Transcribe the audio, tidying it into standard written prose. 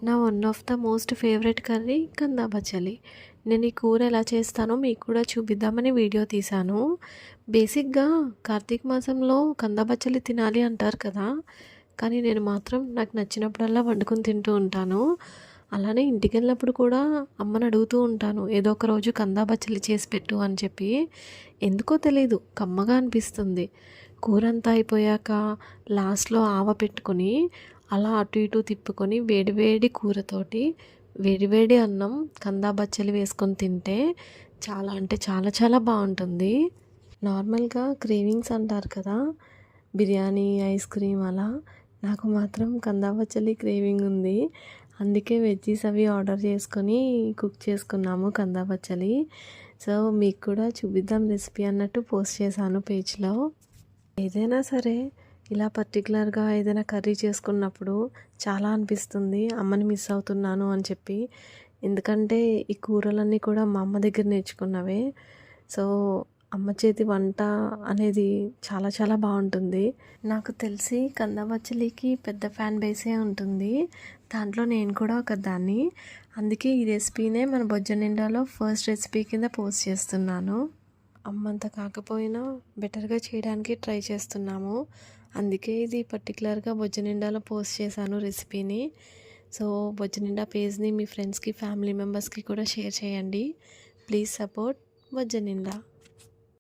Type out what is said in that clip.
నా one of the most favourite curry కందా బచ్చలి. నేను ఈ కూర ఎలా చేస్తానో మీకు కూడా చూపిద్దామని వీడియో తీశాను. బేసిక్‌గా కార్తీక మాసంలో కందా బచ్చలి తినాలి అంటారు కదా! కానీ నేను మాత్రం నాకు నచ్చినప్పుడల్లా వండుకొని తింటూ ఉంటాను. అలానే ఇంటికెళ్ళినప్పుడు కూడా అమ్మని అడుగుతూ ఉంటాను. ఏదో ఒక రోజు కందా బచ్చలి చేసి పెట్టు అని చెప్పి. ఎందుకో తెలీదు కమ్మగా అనిపిస్తుంది. కూరంతా అయిపోయాక లాస్ట్‌లో ఆవ పెట్టుకొని అలా అటు ఇటు తిప్పుకొని వేడి వేడి కూరతోటి వేడి వేడి అన్నం కందా బచ్చలి వేసుకొని తింటే చాలా అంటే చాలా చాలా బాగుంటుంది. నార్మల్గా క్రేవింగ్స్ అంటారు కదా, బిర్యానీ, ఐస్ క్రీమ్ అలా. నాకు మాత్రం కందా బచ్చలి క్రేవింగ్ ఉంది. అందుకే వెజ్జీస్ అవి ఆర్డర్ చేసుకొని కుక్ చేసుకున్నాము కందా బచ్చలి. సో మీకు కూడా చూపిద్దాం రెసిపీ అన్నట్టు పోస్ట్ చేశాను పేజ్లో. ఏదైనా సరే ఇలా పర్టికులర్గా ఏదైనా కర్రీ చేసుకున్నప్పుడు చాలా అనిపిస్తుంది అమ్మని మిస్ అవుతున్నాను అని చెప్పి. ఎందుకంటే ఈ కూరలన్నీ కూడా మా అమ్మ దగ్గర నేర్చుకున్నవే. సో అమ్మ చేతి వంట అనేది చాలా చాలా బాగుంటుంది. నాకు తెలిసి కందా బచ్చలికి పెద్ద ఫ్యాన్ బేసే ఉంటుంది. దాంట్లో నేను కూడా ఒక దాన్ని. అందుకే ఈ రెసిపీనే మన బొజ్జ నిండాలో ఫస్ట్ రెసిపీ కింద పోస్ట్ చేస్తున్నాను. అమ్మంత కాకపోయినా బెటర్గా చేయడానికి ట్రై చేస్తున్నాము. అందుకే ఇది పర్టికులర్గా బొజ్జ నిండాలో పోస్ట్ చేశాను రెసిపీని. సో బొజ్జ నిండా పేజ్ని మీ ఫ్రెండ్స్కి, ఫ్యామిలీ మెంబర్స్కి కూడా షేర్ చేయండి. ప్లీజ్ సపోర్ట్ బొజ్జ నిండా.